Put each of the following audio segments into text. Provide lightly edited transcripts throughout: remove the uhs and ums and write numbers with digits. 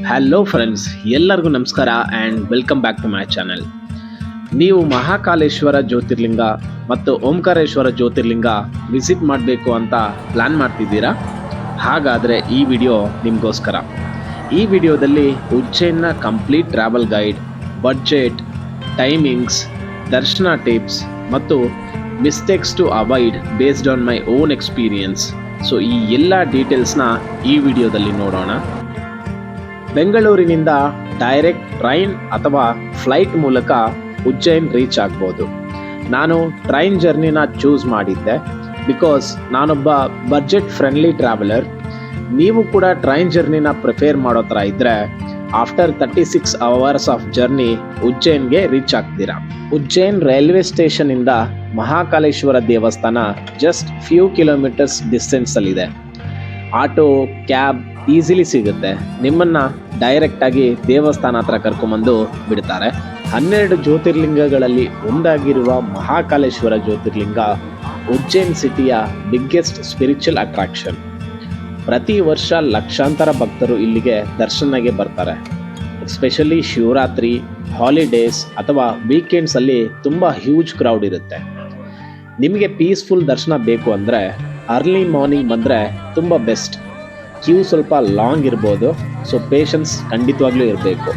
Hello friends, ಎಲ್ಲರಿಗೂ ನಮಸ್ಕಾರ and welcome back to my channel. ನೀವು ಮಹಾಕಾಲೇಶ್ವರ ಜ್ಯೋತಿರ್ಲಿಂಗ ಮತ್ತು ಓಂಕಾರೇಶ್ವರ ಜ್ಯೋತಿರ್ಲಿಂಗ ವಿಸಿಟ್ ಮಾಡಬೇಕು ಅಂತ ಪ್ಲ್ಯಾನ್ ಮಾಡ್ತಿದ್ದೀರಾ? ಹಾಗಾದರೆ ಈ ವಿಡಿಯೋ ನಿಮಗೋಸ್ಕರ. ಈ ವಿಡಿಯೋದಲ್ಲಿ ಉಜ್ಜೈನ್ನ complete travel guide, budget, timings, ದರ್ಶನ ಟಿಪ್ಸ್ ಮತ್ತು mistakes to avoid based on my own experience. So ಈ ಎಲ್ಲ ಡೀಟೇಲ್ಸ್ನ ಈ ವಿಡಿಯೋದಲ್ಲಿ ನೋಡೋಣ. ಬೆಂಗಳೂರಿನಿಂದ ಡೈರೆಕ್ಟ್ ಟ್ರೈನ್ ಅಥವಾ ಫ್ಲೈಟ್ ಮೂಲಕ ಉಜ್ಜೈನ್ ರೀಚ್ ಆಗ್ಬೋದು. ನಾನು ಟ್ರೈನ್ ಜರ್ನಿನ ಚೂಸ್ ಮಾಡಿದ್ದೆ ಬಿಕಾಸ್ ನಾನೊಬ್ಬ ಬಡ್ಜೆಟ್ ಫ್ರೆಂಡ್ಲಿ ಟ್ರಾವೆಲರ್. ನೀವು ಕೂಡ ಟ್ರೈನ್ ಜರ್ನಿನ ಪ್ರಿಫೇರ್ ಮಾಡೋ ಥರ ಇದ್ದರೆ ಆಫ್ಟರ್ 36 hours ಆಫ್ ಜರ್ನಿ ಉಜ್ಜೈನ್ಗೆ ರೀಚ್ ಆಗ್ತೀರಾ. ಉಜ್ಜೈನ್ ರೈಲ್ವೆ ಸ್ಟೇಷನಿಂದ ಮಹಾಕಾಲೇಶ್ವರ ದೇವಸ್ಥಾನ ಜಸ್ಟ್ ಫ್ಯೂ ಕಿಲೋಮೀಟರ್ಸ್ ಡಿಸ್ಟೆನ್ಸಲ್ಲಿದೆ. ಆಟೋ, ಕ್ಯಾಬ್ ಈಸಿಲಿ ಸಿಗುತ್ತೆ. ನಿಮ್ಮನ್ನು ಡೈರೆಕ್ಟಾಗಿ ದೇವಸ್ಥಾನ ಹತ್ರ ಕರ್ಕೊಂಬಂದು ಬಿಡ್ತಾರೆ. 12 ಜ್ಯೋತಿರ್ಲಿಂಗಗಳಲ್ಲಿ ಒಂದಾಗಿರುವ ಮಹಾಕಾಲೇಶ್ವರ ಜ್ಯೋತಿರ್ಲಿಂಗ ಉಜ್ಜೈನ್ ಸಿಟಿಯ ಬಿಗ್ಗೆಸ್ಟ್ ಸ್ಪಿರಿಚುವಲ್ ಅಟ್ರಾಕ್ಷನ್. ಪ್ರತಿ ವರ್ಷ ಲಕ್ಷಾಂತರ ಭಕ್ತರು ಇಲ್ಲಿಗೆ ದರ್ಶನಗೆ ಬರ್ತಾರೆ. ಎಸ್ಪೆಷಲಿ ಶಿವರಾತ್ರಿ, ಹಾಲಿಡೇಸ್ ಅಥವಾ ವೀಕೆಂಡ್ಸಲ್ಲಿ ತುಂಬ ಹ್ಯೂಜ್ ಕ್ರೌಡ್ ಇರುತ್ತೆ. ನಿಮಗೆ ಪೀಸ್ಫುಲ್ ದರ್ಶನ ಬೇಕು ಅಂದರೆ ಅರ್ಲಿ ಮಾರ್ನಿಂಗ್ ಬಂದರೆ ತುಂಬ ಬೆಸ್ಟ್. ಕ್ಯೂ ಸ್ವಲ್ಪ ಲಾಂಗ್ ಇರ್ಬೋದು, ಸೊ ಪೇಷನ್ಸ್ ಖಂಡಿತವಾಗ್ಲೂ ಇರಬೇಕು.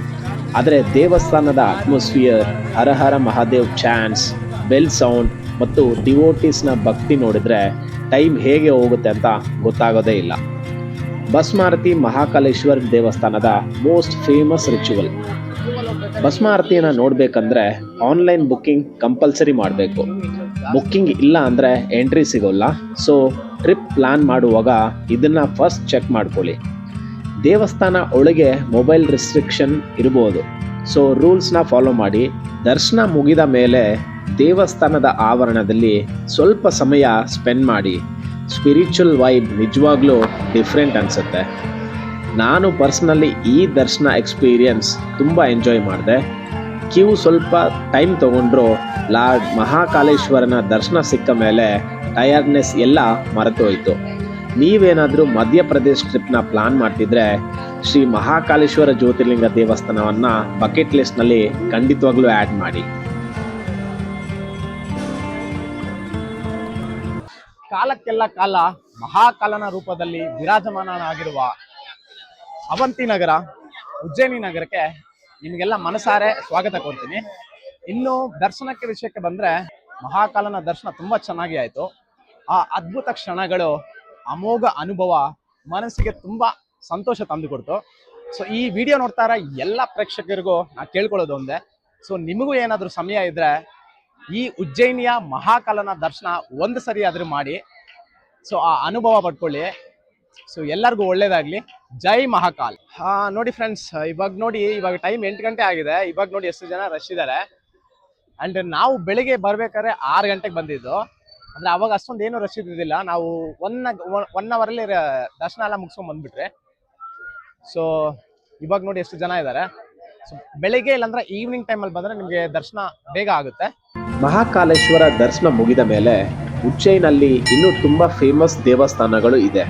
ಆದರೆ ದೇವಸ್ಥಾನದ ಅಟ್ಮಾಸ್ಫಿಯರ್, ಹರ ಹರ ಮಹಾದೇವ್ ಚಾನ್ಸ್, ಬೆಲ್ ಸೌಂಡ್ ಮತ್ತು ಡಿವೋಟೀಸ್ನ ಭಕ್ತಿ ನೋಡಿದರೆ ಟೈಮ್ ಹೇಗೆ ಹೋಗುತ್ತೆ ಅಂತ ಗೊತ್ತಾಗೋದೇ ಇಲ್ಲ. ಭಸ್ಮಾರತಿ ಮಹಾಕಾಲೇಶ್ವರ ದೇವಸ್ಥಾನದ ಮೋಸ್ಟ್ ಫೇಮಸ್ ರಿಚುವಲ್. ಭಸ್ಮಾರತಿಯನ್ನು ನೋಡಬೇಕಂದ್ರೆ ಆನ್ಲೈನ್ ಬುಕ್ಕಿಂಗ್ ಕಂಪಲ್ಸರಿ ಮಾಡಬೇಕು. ಬುಕ್ಕಿಂಗ್ ಇಲ್ಲ ಅಂದರೆ ಎಂಟ್ರಿ ಸಿಗೋಲ್ಲ. ಸೊ ಟ್ರಿಪ್ ಪ್ಲ್ಯಾನ್ ಮಾಡುವಾಗ ಇದನ್ನು ಫಸ್ಟ್ ಚೆಕ್ ಮಾಡ್ಕೊಳ್ಳಿ. ದೇವಸ್ಥಾನ ಒಳಗೆ ಮೊಬೈಲ್ ರಿಸ್ಟ್ರಿಕ್ಷನ್ ಇರ್ಬೋದು, ಸೊ ರೂಲ್ಸ್ನ ಫಾಲೋ ಮಾಡಿ. ದರ್ಶನ ಮುಗಿದ ಮೇಲೆ ದೇವಸ್ಥಾನದ ಆವರಣದಲ್ಲಿ ಸ್ವಲ್ಪ ಸಮಯ ಸ್ಪೆಂಡ್ ಮಾಡಿ. ಸ್ಪಿರಿಚುವಲ್ ವೈಬ್ ನಿಜವಾಗ್ಲೂ ಡಿಫ್ರೆಂಟ್ ಅನಿಸುತ್ತೆ. ನಾನು ಪರ್ಸ್ನಲಿ ಈ ದರ್ಶನ ಎಕ್ಸ್ಪೀರಿಯನ್ಸ್ ತುಂಬ ಎಂಜಾಯ್ ಮಾಡಿದೆ. ಕ್ಯೂ ಸ್ವಲ್ಪ ಟೈಮ್ ತೊಗೊಂಡ್ರು ಲಾರ್ಡ್ ಮಹಾಕಾಲೇಶ್ವರನ ದರ್ಶನ ಸಿಕ್ಕ ಮೇಲೆ ಟಯರ್ಡ್ನೆಸ್ ಎಲ್ಲ ಮರೆತೋಯ್ತು. ನೀವೇನಾದರೂ ಮಧ್ಯಪ್ರದೇಶ್ ಟ್ರಿಪ್ನ ಪ್ಲಾನ್ ಮಾಡ್ತಿದ್ರೆ ಶ್ರೀ ಮಹಾಕಾಲೇಶ್ವರ ಜ್ಯೋತಿರ್ಲಿಂಗ ದೇವಸ್ಥಾನವನ್ನು ಬಕೆಟ್ ಲಿಸ್ಟ್ನಲ್ಲಿ ಖಂಡಿತವಾಗ್ಲೂ ಆ್ಯಡ್ ಮಾಡಿ. ಕಾಲಕ್ಕೆಲ್ಲ ಕಾಲ ಮಹಾಕಾಲನ ರೂಪದಲ್ಲಿ ವಿರಾಜಮಾನನಾಗಿರುವ ಅವಂತಿ ನಗರ, ಉಜ್ಜಯಿನಿ ನಗರಕ್ಕೆ ನಿಮಗೆಲ್ಲ ಮನಸಾರೆ ಸ್ವಾಗತ ಕೊಡ್ತೀನಿ. ಇನ್ನು ದರ್ಶನಕ್ಕೆ ವಿಷಯಕ್ಕೆ ಬಂದರೆ ಮಹಾಕಾಲನ ದರ್ಶನ ತುಂಬ ಚೆನ್ನಾಗಿ ಆಯಿತು. ಆ ಅದ್ಭುತ ಕ್ಷಣಗಳು, ಅಮೋಘ ಅನುಭವ ಮನಸ್ಸಿಗೆ ತುಂಬ ಸಂತೋಷ ತಂದುಕೊಡ್ತು. ಸೊ ಈ ವಿಡಿಯೋ ನೋಡ್ತಾ ಇರೋ ಎಲ್ಲ ಪ್ರೇಕ್ಷಕರಿಗೂ ನಾನು ಕೇಳ್ಕೊಳ್ಳೋದು ಒಂದೇ, ಸೊ ನಿಮಗೂ ಏನಾದರೂ ಸಮಯ ಇದ್ದರೆ ಈ ಉಜ್ಜಯಿನಿಯ ಮಹಾಕಾಲನ ದರ್ಶನ ಒಂದು ಸರಿ ಆದರೂ ಮಾಡಿ. ಸೊ ಆ ಅನುಭವ ಪಡ್ಕೊಳ್ಳಿ. ಸೊ ಎಲ್ಲರಿಗೂ ಒಳ್ಳೇದಾಗಲಿ. ಜೈ ಮಹಾಕಾಲ್. ನೋಡಿ ಫ್ರೆಂಡ್ಸ್, ಇವಾಗ ಟೈಮ್ 8 ಗಂಟೆ ಆಗಿದೆ. ಇವಾಗ ನೋಡಿ ಎಷ್ಟು ಜನ ರಶ್ ಇದ್ದಾರೆ. ಆ್ಯಂಡ್ ನಾವು ಬೆಳಿಗ್ಗೆ ಬರ್ಬೇಕಾದ್ರೆ 6 ಗಂಟೆಗೆ ಬಂದಿದ್ದು. ಅಂದರೆ ಅವಾಗ ಅಷ್ಟೊಂದು ಏನು ರಶ್ ಇದ್ದಿದ್ದಿಲ್ಲ. ನಾವು ಒನ್ ಅವರಲ್ಲಿ ದರ್ಶನ ಎಲ್ಲ ಮುಗಿಸ್ಕೊಂಡು ಬಂದ್ಬಿಟ್ರೆ. ಸೊ ಇವಾಗ ನೋಡಿ ಎಷ್ಟು ಜನ ಇದ್ದಾರೆ. ಸೊ ಬೆಳಿಗ್ಗೆ ಇಲ್ಲಾಂದ್ರೆ ಈವ್ನಿಂಗ್ ಟೈಮಲ್ಲಿ ಬಂದರೆ ನಿಮಗೆ ದರ್ಶನ ಬೇಗ ಆಗುತ್ತೆ. ಮಹಾಕಾಲೇಶ್ವರ ದರ್ಶನ ಮುಗಿದ ಮೇಲೆ ಉಜ್ಜೈನಲ್ಲಿ ಇನ್ನೂ ತುಂಬ ಫೇಮಸ್ ದೇವಸ್ಥಾನಗಳು ಇದೆ.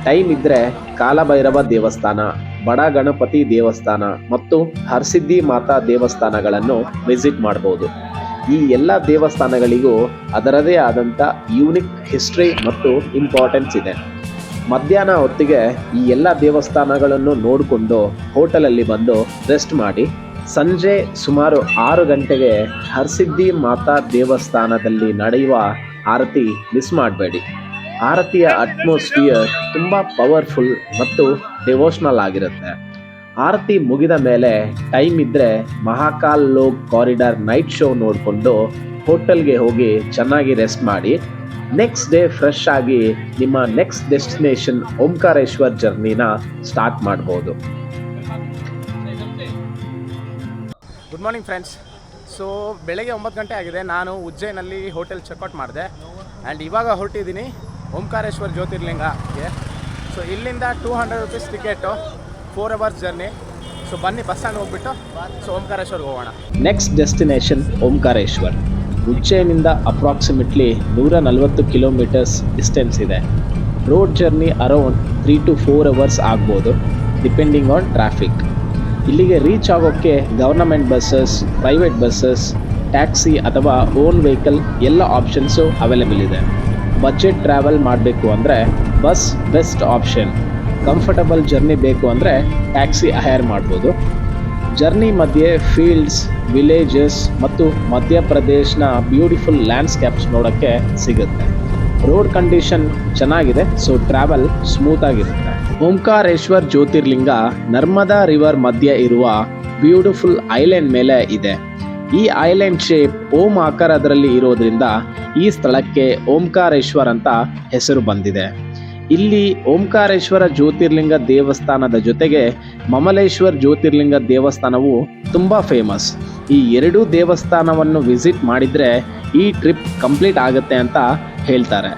ಟೈಮ್ ಇದ್ದರೆ ಕಾಲಭೈರವ ದೇವಸ್ಥಾನ, ಬಡ ಗಣಪತಿ ದೇವಸ್ಥಾನ ಮತ್ತು ಹರ್ಸಿದ್ಧಿ ಮಾತಾ ದೇವಸ್ಥಾನಗಳನ್ನು ವಿಸಿಟ್ ಮಾಡ್ಬೋದು. ಈ ಎಲ್ಲ ದೇವಸ್ಥಾನಗಳಿಗೂ ಅದರದೇ ಆದಂಥ ಯೂನಿಕ್ ಹಿಸ್ಟ್ರಿ ಮತ್ತು ಇಂಪಾರ್ಟೆನ್ಸ್ ಇದೆ. ಮಧ್ಯಾಹ್ನ ಹೊತ್ತಿಗೆ ಈ ಎಲ್ಲ ದೇವಸ್ಥಾನಗಳನ್ನು ನೋಡಿಕೊಂಡು ಹೋಟೆಲಲ್ಲಿ ಬಂದು ರೆಸ್ಟ್ ಮಾಡಿ. ಸಂಜೆ ಸುಮಾರು 6 ಗಂಟೆಗೆ ಹರ್ಸಿದ್ಧಿ ಮಾತಾ ದೇವಸ್ಥಾನದಲ್ಲಿ ನಡೆಯುವ ಆರತಿ ಮಿಸ್ ಮಾಡಬೇಡಿ. ಆರತಿಯ ಅಟ್ಮಾಸ್ಫಿಯರ್ ತುಂಬ ಪವರ್ಫುಲ್ ಮತ್ತು ಡಿವೋಷನಲ್ ಆಗಿರುತ್ತೆ. ಆರತಿ ಮುಗಿದ ಮೇಲೆ ಟೈಮ್ ಇದ್ದರೆ Mahakal Lok corridor night show ನೋಡಿಕೊಂಡು ಹೋಟೆಲ್ಗೆ ಹೋಗಿ ಚೆನ್ನಾಗಿ ರೆಸ್ಟ್ ಮಾಡಿ. ನೆಕ್ಸ್ಟ್ ಡೇ ಫ್ರೆಶ್ ಆಗಿ ನಿಮ್ಮ ನೆಕ್ಸ್ಟ್ ಡೆಸ್ಟಿನೇಷನ್ ಓಂಕಾರೇಶ್ವರ್ ಜರ್ನಿನ ಸ್ಟಾರ್ಟ್ ಮಾಡ್ಬೋದು. Good morning friends. ಸೊ ಬೆಳಗ್ಗೆ 9 ಗಂಟೆ ಆಗಿದೆ. ನಾನು ಉಜ್ಜೈನಲ್ಲಿ ಹೋಟೆಲ್ ಚೆಕ್ಔಟ್ ಮಾಡಿದೆ. ಆ್ಯಂಡ್ ಇವಾಗ ಹೊರಟಿದ್ದೀನಿ ಓಂಕಾರೇಶ್ವರ ಜ್ಯೋತಿರ್ಲಿಂಗಕ್ಕೆ. ಸೊ ಇಲ್ಲಿಂದ 200 rupees ticket, 4 hours journey. So ಬನ್ನಿ ಬಸ್ ಸ್ಟ್ಯಾಂಡ್ ಹೋಗ್ಬಿಟ್ಟು ಸೊ ಓಂಕಾರೇಶ್ವರ್ಗೆ ಹೋಗೋಣ. Next destination Omkareshwar. ಉಜ್ಜೈನಿಂದ ಅಪ್ರಾಕ್ಸಿಮೇಟ್ಲಿ 140 ಕಿಲೋಮೀಟರ್ಸ್ ಡಿಸ್ಟೆನ್ಸ್ ಇದೆ. Road journey around 3 to 4 hours ಆಗ್ಬೋದು. Depending on traffic. ಇಲ್ಲಿಗೆ ರೀಚ್ ಆಗೋಕ್ಕೆ government buses, private buses, taxi ಅಥವಾ ಓನ್ ವೆಹಿಕಲ್ ಎಲ್ಲ ಆಪ್ಷನ್ಸು ಅವೈಲೇಬಲ್ ಇದೆ. ಬಜೆಟ್ ಟ್ರಾವೆಲ್ ಮಾಡಬೇಕು ಅಂದರೆ bus best option. Comfortable journey ಬೇಕು ಅಂದರೆ ಟ್ಯಾಕ್ಸಿ ಹೈರ್ ಮಾಡ್ಬೋದು. ಜರ್ನಿ ಮಧ್ಯೆ ಫೀಲ್ಡ್ಸ್, ವಿಲೇಜಸ್ ಮತ್ತು ಮಧ್ಯಪ್ರದೇಶನ ಬ್ಯೂಟಿಫುಲ್ ಲ್ಯಾಂಡ್ಸ್ಕೇಪ್ಸ್ ನೋಡೋಕ್ಕೆ ಸಿಗುತ್ತೆ. ರೋಡ್ ಕಂಡೀಷನ್ ಚೆನ್ನಾಗಿದೆ, ಸೊ ಟ್ರಾವೆಲ್ ಸ್ಮೂತ್ ಆಗಿರುತ್ತೆ. ಓಂಕಾರೇಶ್ವರ್ ಜ್ಯೋತಿರ್ಲಿಂಗ ನರ್ಮದಾ ರಿವರ್ ಮಧ್ಯೆ ಇರುವ ಬ್ಯೂಟಿಫುಲ್ ಐಲ್ಯಾಂಡ್ ಮೇಲೆ ಇದೆ. ಈ ಐಲ್ಯಾಂಡ್ ಶೇಪ್ ಓಂ ಆಕಾರದಲ್ಲಿ ಇರೋದ್ರಿಂದ ಈ ಸ್ಥಳಕ್ಕೆ ಓಂಕಾರೇಶ್ವರ್ ಅಂತ ಹೆಸರು ಬಂದಿದೆ. ಇಲ್ಲಿ ಓಂಕಾರೇಶ್ವರ ಜ್ಯೋತಿರ್ಲಿಂಗ ದೇವಸ್ಥಾನದ ಜೊತೆಗೆ ಮಮಲೇಶ್ವರ್ ಜ್ಯೋತಿರ್ಲಿಂಗ ದೇವಸ್ಥಾನವು ತುಂಬ ಫೇಮಸ್. ಈ ಎರಡೂ ದೇವಸ್ಥಾನವನ್ನು ವಿಸಿಟ್ ಮಾಡಿದರೆ ಈ ಟ್ರಿಪ್ ಕಂಪ್ಲೀಟ್ ಆಗುತ್ತೆ ಅಂತ ಹೇಳ್ತಾರೆ.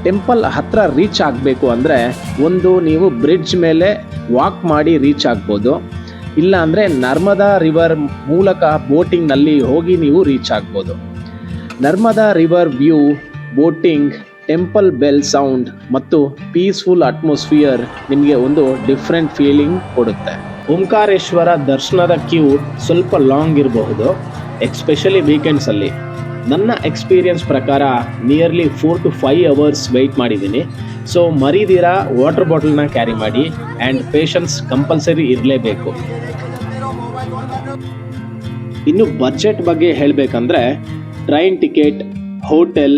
ಟೆಂಪಲ್ ಹತ್ರ ರೀಚ್ ಆಗಬೇಕು ಅಂದರೆ ಒಂದು ನೀವು ಬ್ರಿಡ್ಜ್ ಮೇಲೆ ವಾಕ್ ಮಾಡಿ ರೀಚ್ ಆಗ್ಬೋದು, ಇಲ್ಲ ಅಂದರೆ ನರ್ಮದಾ ರಿವರ್ ಮೂಲಕ ಬೋಟಿಂಗ್ನಲ್ಲಿ ಹೋಗಿ ನೀವು ರೀಚ್ ಆಗ್ಬೋದು. Narmada river view, boating, temple bell sound ಮತ್ತು ಪೀಸ್ಫುಲ್ ಅಟ್ಮಾಸ್ಫಿಯರ್ ನಿಮಗೆ ಒಂದು ಡಿಫ್ರೆಂಟ್ ಫೀಲಿಂಗ್ ಕೊಡುತ್ತೆ. ಓಂಕಾರೇಶ್ವರ ದರ್ಶನದ ಕ್ಯೂ ಸ್ವಲ್ಪ ಲಾಂಗ್ ಇರಬಹುದು, ಎಸ್ಪೆಷಲಿ ವೀಕೆಂಡ್ಸಲ್ಲಿ. ನನ್ನ ಎಕ್ಸ್ಪೀರಿಯನ್ಸ್ ಪ್ರಕಾರ ನಿಯರ್ಲಿ 4 to 5 hours ವೆಯ್ಟ್ ಮಾಡಿದ್ದೀನಿ. ಸೊ ಮರಿದಿರ ವಾಟರ್ ಬಾಟಲ್ನ ಕ್ಯಾರಿ ಮಾಡಿ ಆ್ಯಂಡ್ ಪೇಷನ್ಸ್ ಕಂಪಲ್ಸರಿ ಇರಲೇಬೇಕು. ಇನ್ನು ಬಜೆಟ್ ಬಗ್ಗೆ ಹೇಳಬೇಕಂದ್ರೆ train ticket, hotel,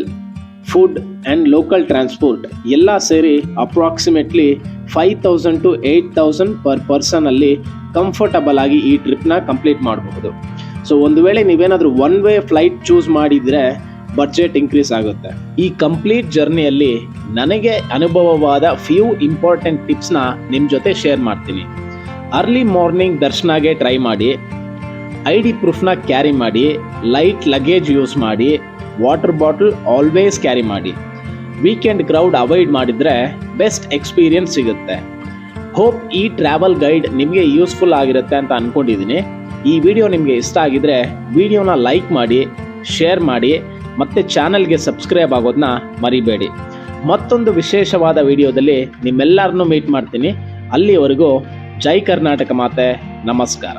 food and local transport ಎಲ್ಲ ಸೇರಿ ಅಪ್ರಾಕ್ಸಿಮೇಟ್ಲಿ 5,000 to 8,000 ಪರ್ ಪರ್ಸನಲ್ಲಿ ಕಂಫರ್ಟಬಲ್ ಆಗಿ ಈ ಟ್ರಿಪ್ನ ಕಂಪ್ಲೀಟ್ ಮಾಡಬಹುದು. ಸೊ ಒಂದು ವೇಳೆ ನೀವೇನಾದರೂ ಒನ್ ವೇ ಫ್ಲೈಟ್ ಚೂಸ್ ಮಾಡಿದರೆ ಬಡ್ಜೆಟ್ ಇನ್ಕ್ರೀಸ್ ಆಗುತ್ತೆ. ಈ ಕಂಪ್ಲೀಟ್ ಜರ್ನಿಯಲ್ಲಿ ನನಗೆ ಅನುಭವವಾದ ಫ್ಯೂ ಇಂಪಾರ್ಟೆಂಟ್ ಟಿಪ್ಸ್ನ ನಿಮ್ಮ ಜೊತೆ ಶೇರ್ ಮಾಡ್ತೀನಿ. ಅರ್ಲಿ ಮಾರ್ನಿಂಗ್ ದರ್ಶನಗೆ ಟ್ರೈ ಮಾಡಿ, ID ಪ್ರೂಫ್ನ ಕ್ಯಾರಿ ಮಾಡಿ, ಲೈಟ್ ಲಗೇಜ್ ಯೂಸ್ ಮಾಡಿ, ವಾಟರ್ ಬಾಟಲ್ ಆಲ್ವೇಸ್ ಕ್ಯಾರಿ ಮಾಡಿ. ವೀಕೆಂಡ್ ಕ್ರೌಡ್ ಅವಾಯ್ಡ್ ಮಾಡಿದರೆ ಬೆಸ್ಟ್ ಎಕ್ಸ್ಪೀರಿಯನ್ಸ್ ಸಿಗುತ್ತೆ. ಹೋಪ್ ಈ ಟ್ರಾವೆಲ್ ಗೈಡ್ ನಿಮಗೆ ಯೂಸ್ಫುಲ್ ಆಗಿರುತ್ತೆ ಅಂತ ಅಂದ್ಕೊಂಡಿದ್ದೀನಿ. ಈ ವಿಡಿಯೋ ನಿಮಗೆ ಇಷ್ಟ ಆಗಿದ್ರೆ ವಿಡಿಯೋನ ಲೈಕ್ ಮಾಡಿ, ಶೇರ್ ಮಾಡಿ ಮತ್ತು ಚಾನಲ್ಗೆ ಸಬ್ಸ್ಕ್ರೈಬ್ ಆಗೋದನ್ನ ಮರಿಬೇಡಿ. ಮತ್ತೊಂದು ವಿಶೇಷವಾದ ವಿಡಿಯೋದಲ್ಲಿ ನಿಮ್ಮೆಲ್ಲರನ್ನೂ ಮೀಟ್ ಮಾಡ್ತೀನಿ. ಅಲ್ಲಿವರೆಗೂ ಜೈ ಕರ್ನಾಟಕ ಮಾತೆ, ನಮಸ್ಕಾರ.